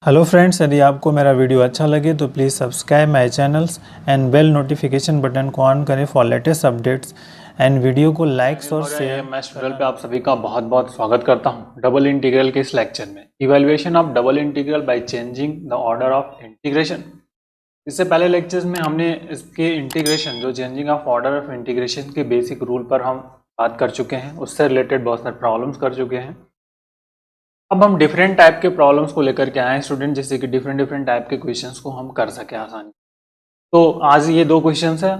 Hello friends, यदि आपको मेरा वीडियो अच्छा लगे तो please subscribe my channels and bell notification button को ऑन करें for latest updates and video को लाइक्स और शेयर। एमएस ट्यूटोरियल पे आप सभी का बहुत बहुत स्वागत करता हूं। डबल इंटीग्रल के इस लेक्चर में evaluation of double integral by changing the order of integration. इससे पहले लेक्चर्स में हमने इसके इंटीग्रेशन जो changing of order of integration के बेसिक रूल पर हम बात कर चुके हैं, उससे रिलेटेड बहुत सारे प्रॉब्लम्स कर चुके हैं। अब हम डिफरेंट टाइप के प्रॉब्लम्स को लेकर के आए हैं स्टूडेंट, जैसे कि डिफरेंट टाइप के क्वेश्चंस को हम कर सके आसानी। तो आज ये दो क्वेश्चंस है,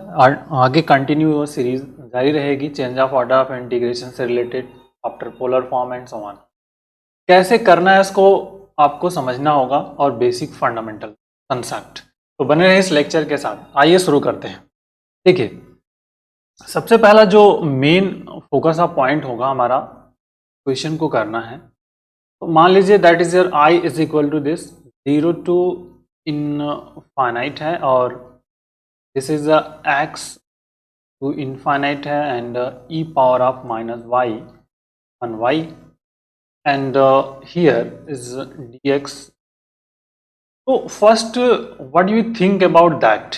आगे कंटिन्यू सीरीज जारी रहेगी change of order of integration से related after polar form and so on. कैसे करना है इसको आपको समझना होगा और बेसिक फंडामेंटल कंसेप्ट। तो बने रहे इस लेक्चर के साथ। आइए शुरू करते हैं। देखिए, सबसे पहला जो मेन फोकस ऑफ पॉइंट होगा हमारा क्वेश्चन को करना है, तो मान लीजिए that is your I is equal to this 0 to infinite है और this is x to infinite है and e power of minus y on y and here is dx। तो first what do you think about that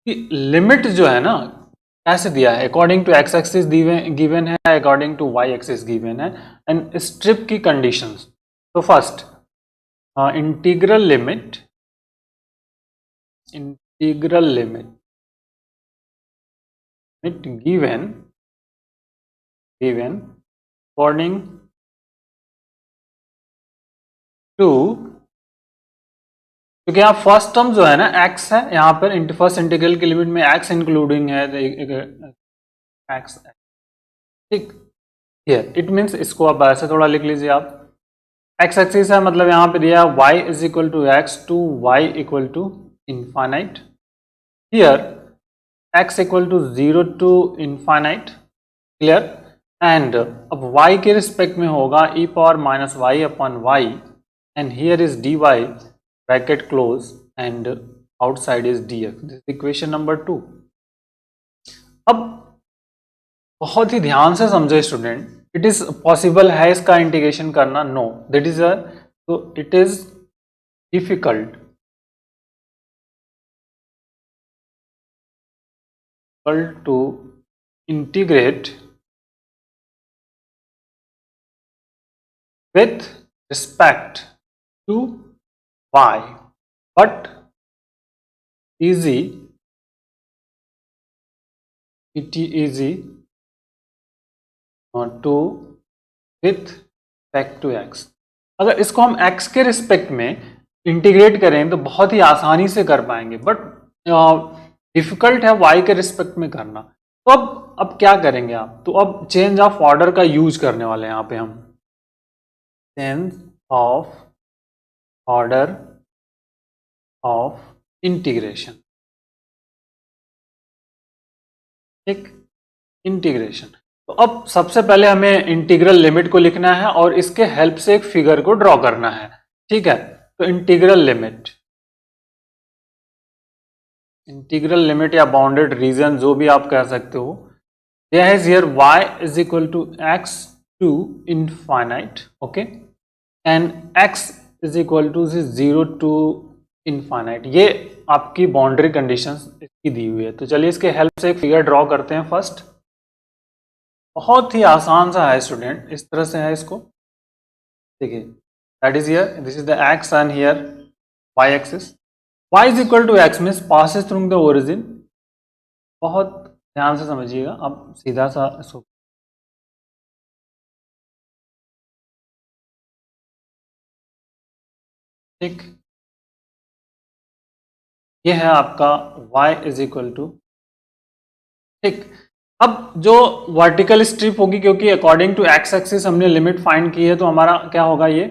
कि limit जो है ना कैसे दिया है, according to x axis given है, according to y axis given है एंड स्ट्रिप की कंडीशंस। तो first integral limit given according to, क्योंकि यहाँ फर्स्ट टर्म जो है ना x है, यहाँ पर फर्स्ट इंटीग्रल की लिमिट में x इंक्लूडिंग है, x ठीक है। इट मीन्स इसको आप ऐसे थोड़ा लिख लीजिए आप, x एक्सिस है मतलब यहाँ पे दिया y is equal to x to y equal to infinite, here x equal to 0 to infinite, clear. And अब y के रिस्पेक्ट में होगा e power minus y upon y and here is dy bracket close and outside is dx। This equation number 2। अब बहुत ही ध्यान से समझे student, it is possible है इसका इंटीग्रेशन करना? नो, दैट इज तो it is difficult to integrate with respect to y, but easy, it is easy to with respect to x। अगर इसको हम x के रिस्पेक्ट में इंटीग्रेट करें तो बहुत ही आसानी से कर पाएंगे, बट डिफिकल्ट है y के रिस्पेक्ट में करना। तो अब क्या करेंगे आप? तो अब चेंज ऑफ ऑर्डर का यूज करने वाले हैं यहाँ पे हम, change of order of integration, ठीक, इंटीग्रेशन। तो अब सबसे पहले हमें इंटीग्रल लिमिट को लिखना है और इसके हेल्प से एक फिगर को ड्रॉ करना है, ठीक है। तो इंटीग्रल लिमिट या बाउंडेड रीजन जो भी आप कह सकते हो, यह है here y is equal to x to infinite, okay, and x is equal to 0 to infinite. ये आपकी बाउंड्री कंडीशंस इसकी दी हुई है। तो चलिए इसके हेल्प से एक फिगर ड्रॉ करते हैं। फर्स्ट बहुत ही आसान सा है स्टूडेंट, इस तरह से है इसको, देखिए, that is here, this is the x and here y axis. y is equal to x means passes through the origin। बहुत ध्यान से समझिएगा। अब सीधा सा इसको, ठीक, ये है आपका y is equal to, ठीक। अब जो वर्टिकल स्ट्रिप होगी, क्योंकि अकॉर्डिंग टू x एक्सिस हमने लिमिट फाइंड की है, तो हमारा क्या होगा, ये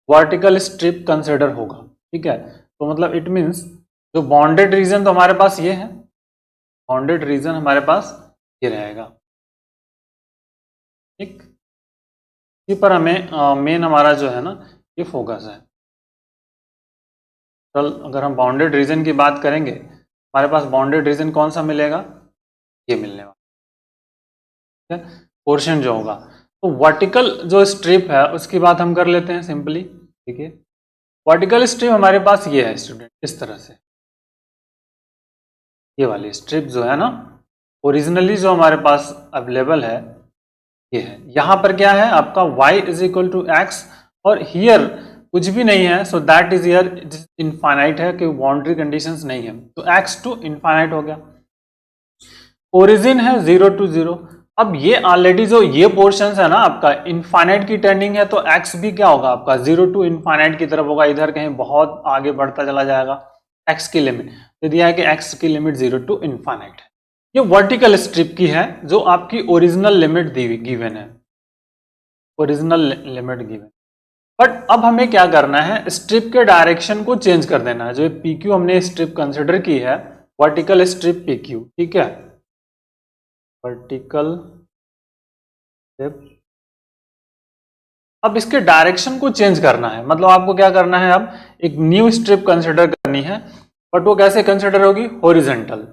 वर्टिकल स्ट्रिप कंसिडर होगा, ठीक है। तो मतलब इट मीन्स जो बॉन्डेड रीजन तो हमारे पास ये है, बॉन्डेड रीजन हमारे पास ये रहेगा, ठीक। इसी पर हमें मेन हमारा जो है ना ये फोकस है। चल, अगर हम बाउंडेड रीजन की बात करेंगे, हमारे पास बाउंडेड रीजन कौन सा मिलेगा, ये मिलने वाला पोर्शन जो होगा। तो वर्टिकल जो स्ट्रिप है उसकी बात हम कर लेते हैं सिंपली, ठीक है। वर्टिकल स्ट्रिप हमारे पास ये है स्टूडेंट, इस तरह से ये वाली स्ट्रिप जो है ना ओरिजिनली जो हमारे पास अवेलेबल है ये है। यहाँ पर क्या है आपका y is equal to x और हियर कुछ भी नहीं है, so that is here infinite है कि बाउंड्री कंडीशंस नहीं है, तो x टू इनफाइनाइट हो गया। ओरिजिन है 0 to 0। अब ये ऑलरेडी जो ये पोर्शन है ना आपका इनफाइनाइट की टेंडिंग है, तो x भी क्या होगा आपका 0 to इनफाइनाइट की तरफ होगा, इधर कहीं बहुत आगे बढ़ता चला जाएगा। x की लिमिट तो दिया है कि x की लिमिट 0 to इनफाइनाइट है। ये वर्टिकल स्ट्रिप की है जो आपकी ओरिजिनल लिमिट गिवन है, ओरिजिनल लिमिट गिवन। बट अब हमें क्या करना है, स्ट्रिप के डायरेक्शन को चेंज कर देना है। जो PQ हमने स्ट्रिप कंसिडर की है वर्टिकल स्ट्रिप PQ, ठीक है, वर्टिकल स्ट्रिप। अब इसके डायरेक्शन को चेंज करना है, मतलब आपको क्या करना है, अब एक न्यू स्ट्रिप कंसिडर करनी है, बट वो कैसे कंसिडर होगी, हॉरिजॉन्टल।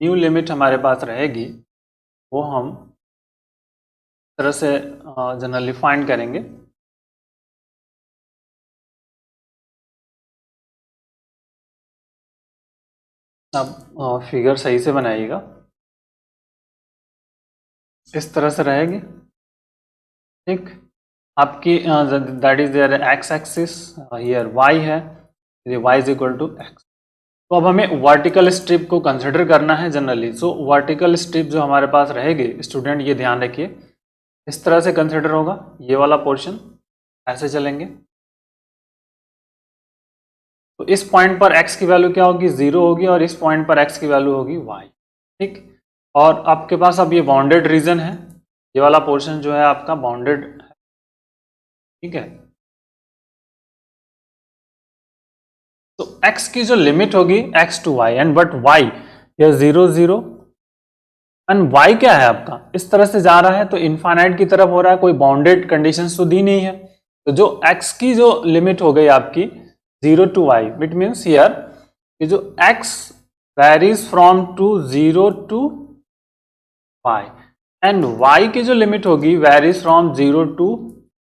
न्यू लिमिट हमारे पास रहेगी, वो हम इस तरह से जनरली फाइंड करेंगे। अब फिगर सही से बनाइएगा, इस तरह से रहेगी, ठीक। आपकी that is there x axis, here y है, y is equal to x. तो अब हमें वर्टिकल स्ट्रिप को कंसिडर करना है जनरली। सो वर्टिकल स्ट्रिप जो हमारे पास रहेगी स्टूडेंट, ये ध्यान रखिए, इस तरह से कंसिडर होगा, ये वाला पोर्शन ऐसे चलेंगे। तो इस पॉइंट पर x की वैल्यू क्या होगी, 0 होगी, और इस पॉइंट पर x की वैल्यू होगी y, ठीक। और आपके पास अब ये बाउंडेड रीजन है, ये वाला पोर्शन जो है आपका बाउंडेड है, ठीक है। तो x की जो लिमिट होगी x to y, and but y ये 0 0 एंड y क्या है आपका इस तरह से जा रहा है, तो इनफाइनाइट की तरफ हो रहा है, कोई बाउंडेड कंडीशंस तो दी नहीं है। तो जो x की जो लिमिट हो गई आपकी 0 to y, it means here कि जो x varies from to 0 to y, and y की जो लिमिट होगी वैरीज फ्रॉम 0 to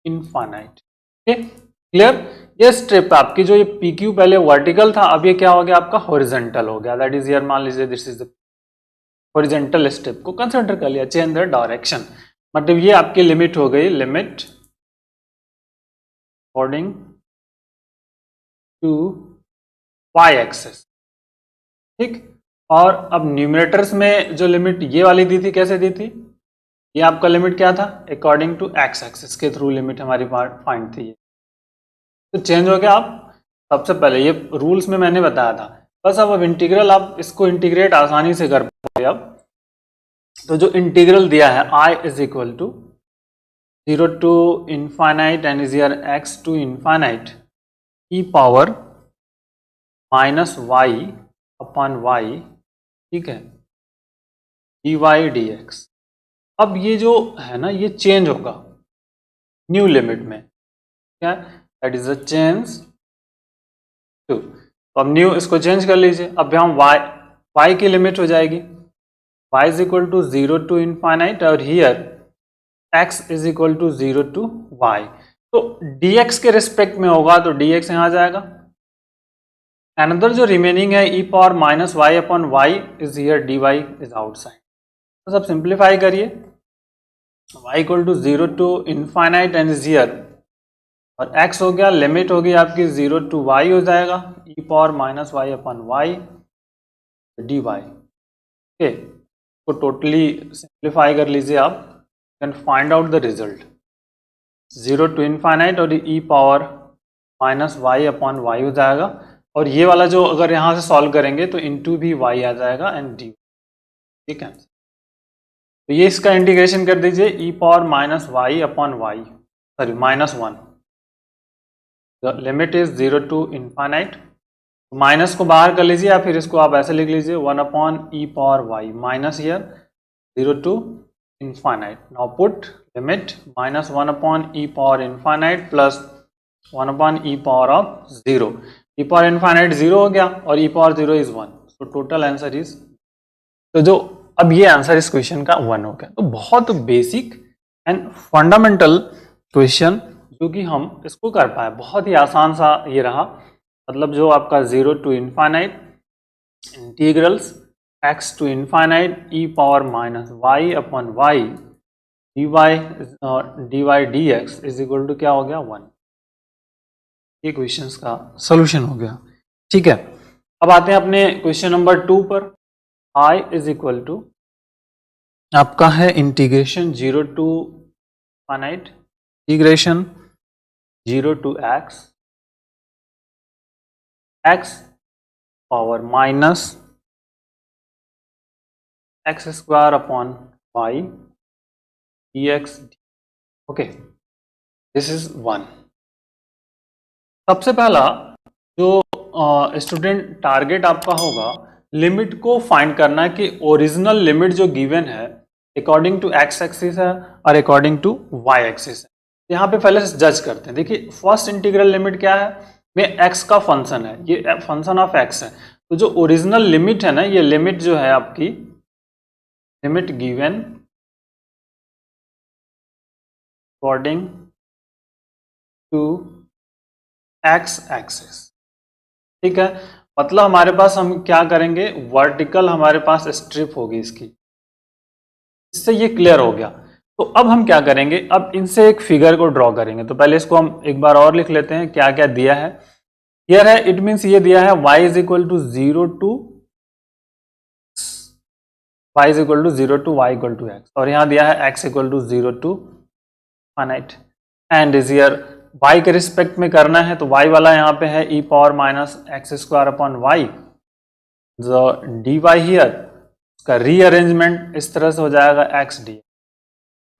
इनफाइनाइट, ठीक, क्लियर। ये स्ट्रिप आपकी जो ये PQ पहले वर्टिकल था, अब ये क्या हो गया आपका हॉरिजॉन्टल हो गया, दैट इज हियर मान लीजिए this is the horizontal strip को कंसिडर कर लिया, चेंज द डायरेक्शन, मतलब ये आपकी लिमिट हो गई, limit according to y axis, ठीक। और अब न्यूमरेटर्स में जो लिमिट ये वाली दी थी, कैसे दी थी, ये आपका लिमिट क्या था, अकॉर्डिंग टू x एक्सिस के थ्रू लिमिट हमारी फाइंड थी, तो चेंज हो गया। आप सबसे पहले ये रूल्स में मैंने बताया था, बस अब इंटीग्रल आप इसको इंटीग्रेट आसानी से कर पाओगे। अब तो जो इंटीग्रल दिया है i is equal to 0 to infinite and is here x to infinite e power minus y upon y, ठीक है, dy dx। अब ये जो है ना ये चेंज होगा न्यू लिमिट में, क्या, that is a change to. तो अब न्यू इसको चेंज कर लीजिए, अब हम y की लिमिट हो जाएगी y is equal to 0 to infinite, और here x is equal to 0 to y। तो dx के रिस्पेक्ट में होगा, तो dx यहाँ आ जाएगा। अनदर जो रिमेनिंग है e power minus y upon y is here dy is outside. तो सब सिंप्लीफाई करिए, y equal to 0 to infinite and is here, और x हो गया, लिमिट होगी आपकी 0 to y हो जाएगा, e power minus y upon y dy, okay. को टोटली सिंप्लीफाई कर लीजिए आप, can find out the result, 0 to infinite और e power minus y upon y हो जाएगा, और ये वाला जो अगर यहाँ से सॉल्व करेंगे तो इनटू भी y आ जाएगा एंड dy, ठीक है। तो ये इसका इंटीग्रेशन कर दीजिए, e power minus y upon y, sorry minus 1, the limit is 0 to infinite, minus को बाहर कर लीजिए या फिर इसको आप ऐसे लिख लीजिए 1 अपॉन e power y minus here 0 to infinite. Now put limit minus 1 अपॉन e पावर इनफाइनाइट प्लस 1 अपॉन e power of 0, e power infinite 0 हो गया और e power 0 is 1, so total answer is, तो जो अब ये आंसर इस क्वेश्चन का 1 हो गया। तो बहुत बेसिक एंड फंडामेंटल क्वेश्चन क्योंकि हम इसको कर पाए। बहुत ही आसान सा ये रहा, मतलब जो आपका 0 to infinite integrals x to infinite e power minus y upon y dy dx is equal to क्या हो गया 1। ये क्वेश्चंस का सॉल्यूशन हो गया। ठीक है, अब आते हैं अपने क्वेश्चन नंबर 2 पर। I इज इक्वल टू आपका है integration 0 to finite integration 0 to x power minus x square upon y dx। Okay, this is 1। सबसे पहला जो स्टूडेंट टारगेट आपका होगा, लिमिट को फाइंड करना है कि ओरिजिनल लिमिट जो गिवन है अकॉर्डिंग टू एक्स एक्सिस है और अकॉर्डिंग टू वाई एक्सिस है। यहाँ पे पहले जज करते हैं। देखिए, फर्स्ट इंटीग्रल लिमिट क्या है, में एक्स का फंक्शन है, ये फंक्शन ऑफ एक्स है। तो जो ओरिजिनल लिमिट है ना, ये लिमिट जो है आपकी limit given according to x axis. ठीक है, मतलब हमारे पास हम क्या करेंगे, वर्टिकल हमारे पास स्ट्रिप होगी इसकी। इससे ये क्लियर हो गया। तो अब हम क्या करेंगे, अब इनसे एक फिगर को ड्रॉ करेंगे। तो पहले इसको हम एक बार और लिख लेते हैं, क्या क्या दिया है। क्लियर है, इट मीन्स ये दिया है y is equal to 0 to y is equal to 0 to y equal to x, और यहाँ दिया है x equal to 0 to finite and is here y के रिस्पेक्ट में करना है। तो y वाला यहाँ पे है e power minus x square upon y, dy here उसका रीअरेंजमेंट इस तरह से हो जाएगा x dy।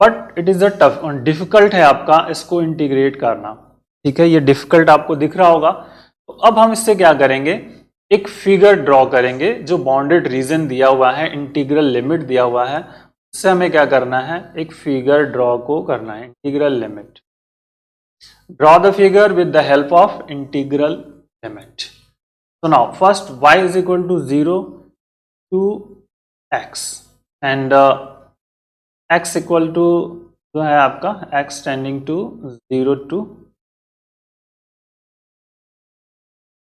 But it is a tough difficult है आपका इसको इंटीग्रेट करना। ठीक है, ये डिफिकल्ट आपको दिख रहा होगा। तो अब हम इससे क्या करेंगे, एक फिगर ड्रॉ करेंगे जो बाउंडेड रीजन दिया हुआ है, इंटीग्रल लिमिट दिया हुआ है, उससे हमें क्या करना है, एक फिगर ड्रॉ को करना है, integral limit. Draw the figure with the help of integral limit. So now first y is equal to 0 to x and x equal to जो है आपका x tending to 0 to,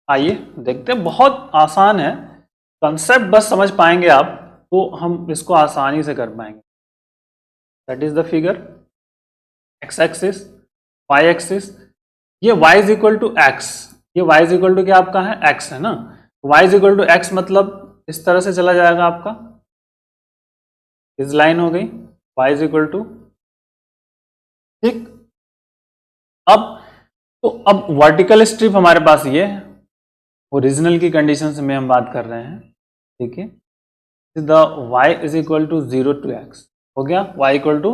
आइए देखते हैं। बहुत आसान है, कंसेप्ट बस समझ पाएंगे आप तो हम इसको आसानी से कर पाएंगे। That is the figure, x axis y axis, ये y is equal to x, ये y इज इक्वल टू क्या आपका है x है ना, y is equal to x मतलब इस तरह से चला जाएगा आपका, इस लाइन हो गई y इज इक्वल टू। ठीक, अब वर्टिकल स्ट्रिप हमारे पास ये है, ओरिजिनल की कंडीशन से में हम बात कर रहे हैं। ठीक है, the y is equal to 0 to x हो गया, y equal to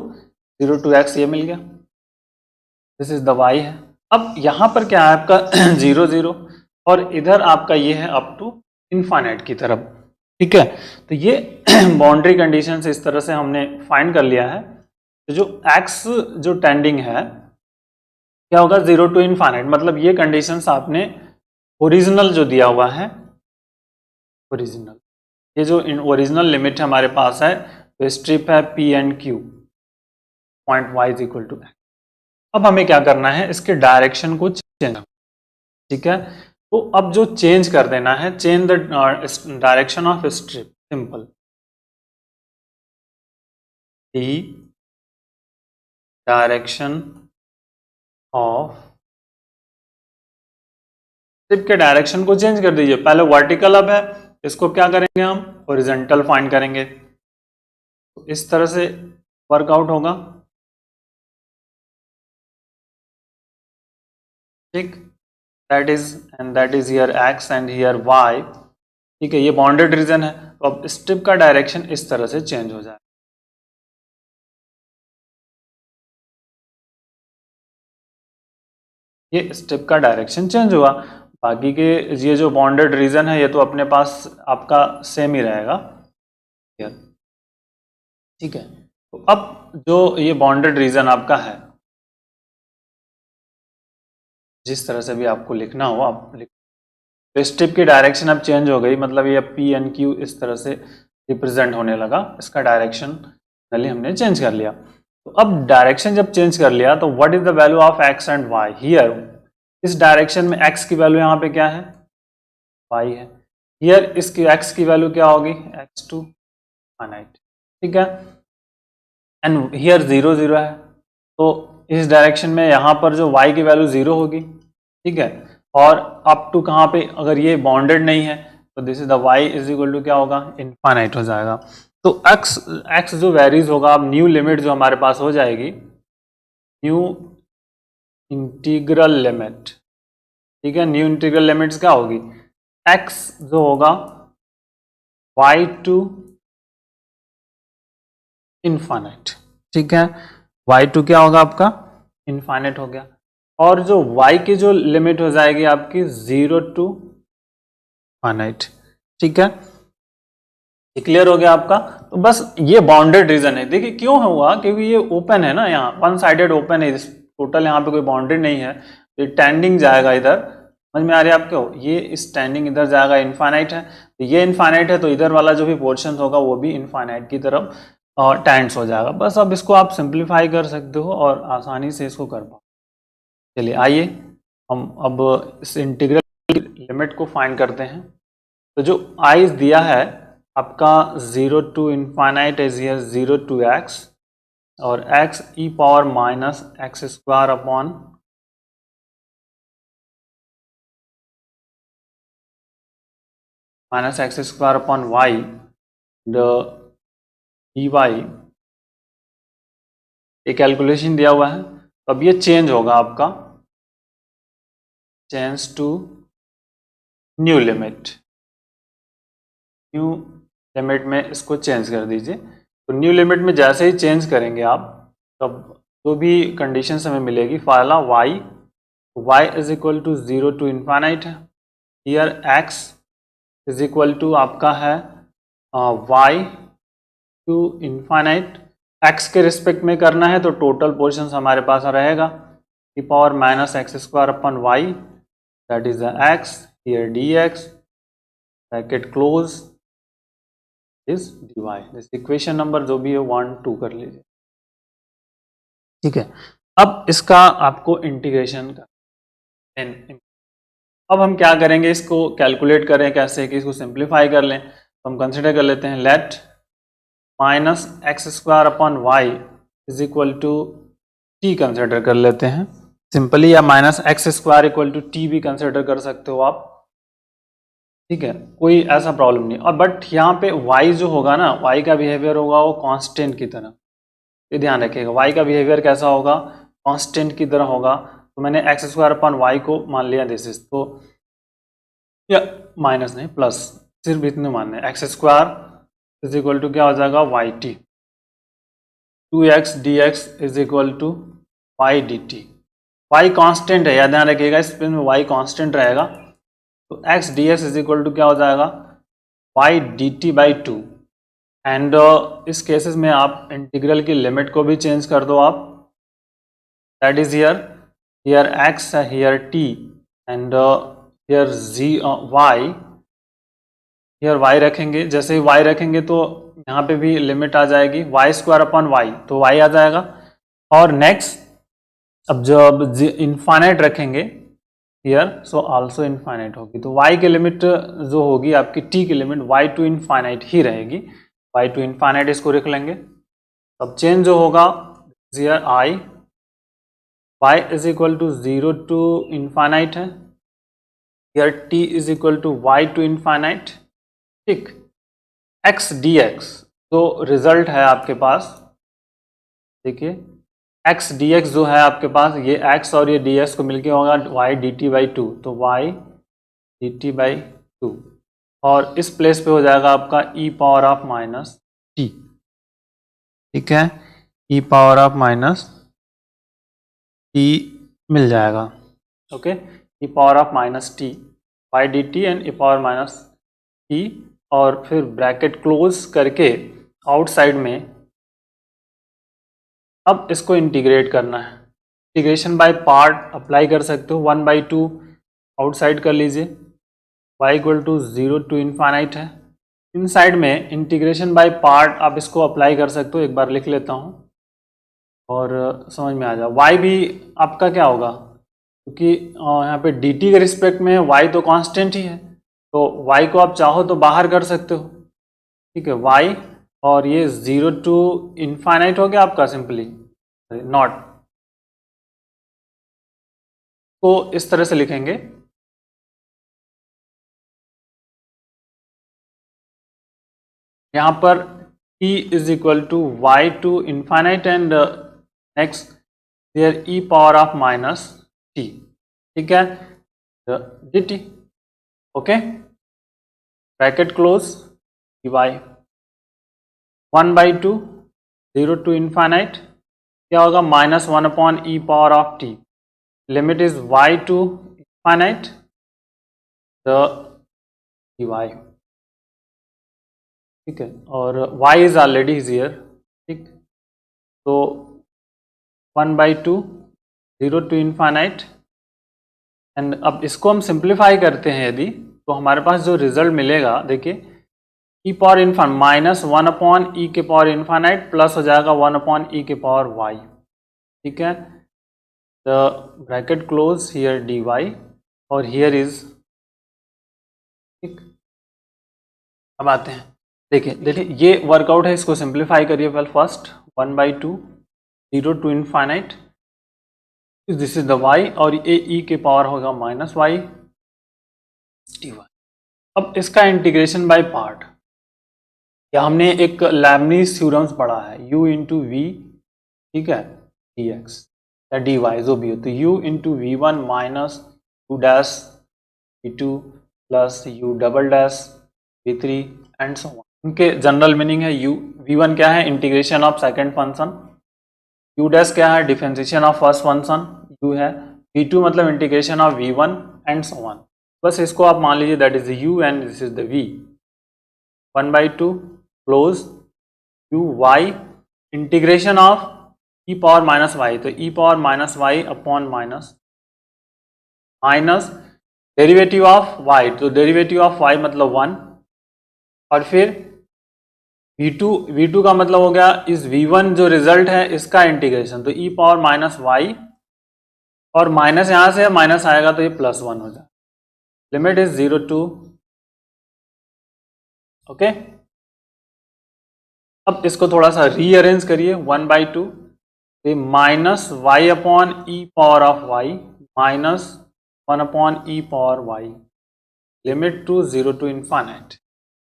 0 to x ये मिल गया, दिस इज द y है। अब यहां पर क्या है आपका 0 0 और इधर आपका ये है अप टू इनफाइनाइट की तरफ। ठीक है, तो ये बाउंड्री कंडीशन से इस तरह से हमने फाइंड कर लिया है। तो जो x जो टेंडिंग है क्या होगा 0 टू इनफाइनाइट, मतलब ये कंडीशंस आपने ओरिजिनल जो दिया हुआ है, ओरिजिनल ये जो ओरिजिनल लिमिट हमारे पास है, तो स्ट्रिप है P and Q, point y is equal to x। अब हमें क्या करना है, इसके डायरेक्शन को चेंज। ठीक है, तो अब जो चेंज कर देना है, change the direction of strip, simple the direction of strip के डायरेक्शन को चेंज कर दीजिए। पहले वर्टिकल अब है, इसको क्या करेंगे हम, हॉरिजॉन्टल फाइंड करेंगे। तो इस तरह से वर्कआउट होगा। ठीक, that is here x and here y। ठीक है, ये बाउंडेड रीजन है, तो अब स्ट्रिप का डायरेक्शन इस तरह से चेंज हो जाए। ये स्ट्रिप का डायरेक्शन चेंज हुआ, बाकी के ये जो बाउंडेड रीजन है ये तो अपने पास आपका सेम ही रहेगा। ठीक है, तो अब जो ये बाउंडेड रीजन आपका है, जिस तरह से भी आपको लिखना हो आप लिख, तो स्ट्रिप की डायरेक्शन अब चेंज हो गई, मतलब ये P एंड Q इस तरह से रिप्रेजेंट होने लगा, इसका डायरेक्शन पहले हमने चेंज कर लिया। तो अब डायरेक्शन जब चेंज कर लिया तो what is the value of x and y here, इस डायरेक्शन में एक्स की वैल्यू यहाँ पे क्या है, वाई है, हियर इसकी एक्स की वैल्यू क्या होगी, एक्स टू फाइनाइट, ठीक है, एंड हियर 0 0 है, तो इस डायरेक्शन में यहाँ पर जो y की वैल्यू 0 होगी, ठीक है, और अप टू कहाँ पे, अगर ये बाउंडेड नहीं है तो this is the y is equal to क्या होगा, इनफाइनाइट हो जाएगा। तो x जो वेरीज होगा, अब न्यू लिमिट जो हमारे पास हो जाएगी, न्यू इंटीग्रल लिमिट, ठीक है, न्यू इंटीग्रल लिमिट्स क्या होगी, x जो होगा y टू इनफाइनाइट, ठीक है, y2 क्या होगा आपका, इनफाइनाइट हो गया, और जो y की जो लिमिट हो जाएगी आपकी 0 टू फाइनाइट, ठीक है, ये क्लियर हो गया आपका। तो बस ये बाउंडेड रीजन है, देखिए क्यों हुआ, क्योंकि ये ओपन है ना, यहाँ वन साइडेड ओपन है, टोटल यहाँ पे कोई बाउंडेड नहीं है, तो टेंडिंग जाएगा इधर, समझ में आ रहा है आपको, ये स्टैंडिंग इधर जाएगा, इनफाइनाइट है, तो ये इनफाइनाइट है, तो इधर वाला जो भी पोर्शन होगा वो भी इनफाइनाइट की तरफ टेंड्स हो जाएगा। बस अब इसको आप सिंप्लीफाई कर सकते हो और आसानी से इसको कर पाओ। चलिए आइए हम अब इस इंटीग्रल लिमिट को फाइंड करते हैं। तो जो आई दिया है आपका 0 to infinite is here 0 to x, और x e power minus x square upon minus x square upon y dy, ये कैलकुलेशन दिया हुआ है। तो अब ये चेंज होगा आपका, change to new limit, new limit में इसको चेंज कर दीजिए। तो न्यू लिमिट में जैसे ही चेंज करेंगे आप, तब जो भी कंडीशन हमें मिलेगी, फाला y is equal to 0 to infinite है, here x is equal to आपका है y टू इनफाइनाइट, x के रिस्पेक्ट में करना है तो टोटल पोर्शन हमारे पास रहेगा e power minus x square upon y, that is x, here dx, bracket close is dy, this equation number जो भी है 1 2 कर लीजिए, ठीक है। अब इसका आपको इंटीग्रेशन का अब हम क्या करेंगे, इसको कैलकुलेट करें कैसे कि इसको सिंप्लीफाई कर लें। तो हम कंसिडर कर लेते हैं, let minus x square upon y is equal to t consider कर लेते हैं सिंपली, या minus x square equal to t भी कंसिडर कर सकते हो आप, ठीक है, कोई ऐसा प्रॉब्लम नहीं। और बट यहाँ पे y जो होगा ना, y का बिहेवियर होगा वो कांस्टेंट की तरह, ये ध्यान रखिएगा, y का बिहेवियर कैसा होगा, कांस्टेंट की तरह होगा। तो मैंने एक्स स्क्वायर अपॉन वाई को मान लिया दिस इज, तो या माइनस नहीं प्लस, सिर्फ इतने मानने, x square is equal to क्या हो जाएगा, y t, 2x dx is equal to y d t, वाई कॉन्स्टेंट है, याद ध्यान रखिएगा, इस में वाई कॉन्स्टेंट रहेगा, तो x dx is equal to क्या हो जाएगा, y d t by two, and इस केसेस में आप इंटीग्रल की लिमिट को भी चेंज कर दो आप, दैट इज हियर x है, here t, and here here y रखेंगे, जैसे ही y रखेंगे तो यहाँ पे भी लिमिट आ जाएगी, वाई स्क्वायर अपॉन वाई, तो y आ जाएगा। और नेक्स्ट अब जब इनफाइनाइट रखेंगे हियर, सो आल्सो इनफाइनाइट होगी, तो y की लिमिट जो होगी आपकी, t की लिमिट y टू इनफाइनाइट ही रहेगी, y टू इनफाइनाइट इसको रख लेंगे। अब चेंज जो होगा here y is equal to 0 to infinite है, here t is equal to y to infinite, ठीक, x dx जो रिजल्ट है आपके पास, देखिए x dx जो है आपके पास, ये x और ये dx को मिलके होगा y dt बाई टू, तो y dt बाई टू, और इस प्लेस पे हो जाएगा आपका e power of minus t, ठीक है, e power of minus t मिल जाएगा, okay, e power of minus t, y dt and e power minus t, और फिर ब्रैकेट क्लोज करके आउटसाइड में अब इसको इंटीग्रेट करना है, इंटीग्रेशन बाय पार्ट अप्लाई कर सकते हो, 1/2 आउटसाइड कर लीजिए, y equal to 0 to infinite है, इनसाइड में इंटीग्रेशन बाय पार्ट आप इसको अप्लाई कर सकते हो, एक बार लिख लेता हूँ, और समझ में आ जाए। y भी आपका क्या होगा, क्योंकि यहाँ पे dt के रिस्पेक्ट में y तो कांस्टेंट ही है, तो y को आप चाहो तो बाहर कर सकते हो, ठीक है, y, और ये 0 टू इनफाइनाइट हो गया आपका सिंपली नॉट, तो इस तरह से लिखेंगे। यहाँ पर t is equal to y to infinite and next there e power of minus t, ठीक है, dt, okay, bracket close, dy 1/2 0 to infinite क्या होगा, -1 अपॉन e power of t, limit is y to infinite the dy, ठीक है, और y is already here, ठीक, तो 1/2 0 टू इनफाइनाइट, एंड अब इसको हम सिंप्लीफाई करते हैं यदि, तो हमारे पास जो रिजल्ट मिलेगा देखिए, e पावर इनफाइनाइट -1 अपॉन e के पावर इनफाइनाइट प्लस हो जाएगा 1 अपॉन e के पावर y, ठीक है, the bracket close here dy और हियर इज, ठीक। अब आते हैं, देखिए ये वर्कआउट है, इसको सिंप्लीफाई करिए। Well first 1/2 0 to infinite, this is the y, और ये e के पावर होगा -y dy। अब इसका इंटीग्रेशन बाय पार्ट, या हमने एक लेबनीज थ्योरम्स पढ़ा है, u इंटू वी, ठीक है, dx या dy जो भी हो, तो u into v1 minus u dash v2 plus u double dash v3 and so on. उनके जनरल मीनिंग है u, v1 क्या है, integration of second function, u dash क्या है, differentiation of first function u है, v2 मतलब integration of v1 and so on. बस इसको आप मान लीजिए that is u and this is the v। 1/2 close u y integration of e power minus y, तो e power minus y upon minus derivative of y, तो derivative of y मतलब 1, और फिर v2 का मतलब हो गया इस v1 जो रिजल्ट है इसका इंटीग्रेशन, तो e पावर माइनस y, और माइनस यहां से माइनस आएगा तो ये +1 हो जाए, लिमिट इज 0 टू, ओके। अब इसको थोड़ा सा रीअरेंज करिए, 1/2 minus y upon e power of y minus 1 upon e power y, limit to 0 to infinite.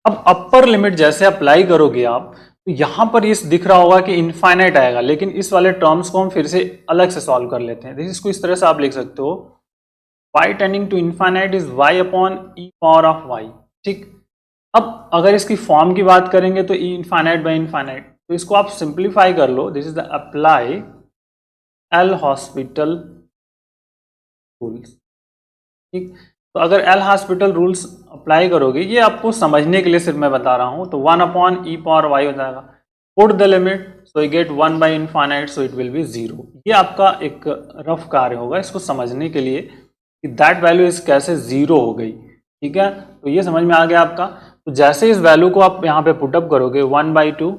अब अपर लिमिट जैसे अप्लाई करोगे आप, तो यहां पर ये दिख रहा होगा कि इनफाइनाइट आएगा, लेकिन इस वाले टर्म्स को हम फिर से अलग से सॉल्व कर लेते हैं। इसको इस तरह से आप लिख सकते हो, y tending to infinite is y upon e power of y, ठीक। अब अगर इसकी फॉर्म की बात करेंगे तो इनफाइनाइट बाय इनफाइनाइट, तो इसको आप सिंप्लीफाई कर लो, this is the apply L'Hospital rules, ठीक। तो अगर एल हॉस्पिटल रूल्स अप्लाई करोगे, ये आपको समझने के लिए सिर्फ मैं बता रहा हूं, तो 1 अपॉन ई पावर y हो जाएगा, put the limit so you get 1 by infinite so it will be 0। ये आपका एक रफ कार्य होगा इसको समझने के लिए कि दैट वैल्यू इस कैसे 0 हो गई, ठीक है, तो ये समझ में आ गया आपका। तो जैसे इस वैल्यू को आप यहाँ पे पुटअप करोगे 1/2,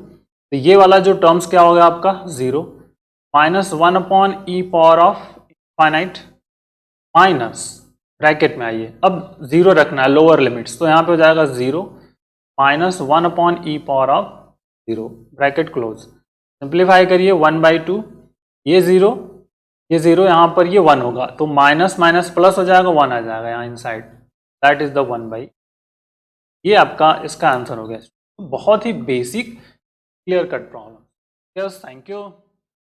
तो ये वाला जो टर्म्स क्या होगा आपका 0, minus 1 upon e power of infinite minus, bracket में आइए, अब 0 रखना है लोअर लिमिट्स, तो यहाँ पे हो जाएगा 0 minus 1 upon e power of 0, bracket close, simplify करिए 1/2, ये 0 यहाँ पर ये 1 होगा, तो माइनस माइनस प्लस हो जाएगा, 1 आ जाएगा यहाँ इनसाइड, दैट इज द 1/, ये आपका इसका आंसर हो गया। बहुत ही basic clear cut problem. Yes, thank you.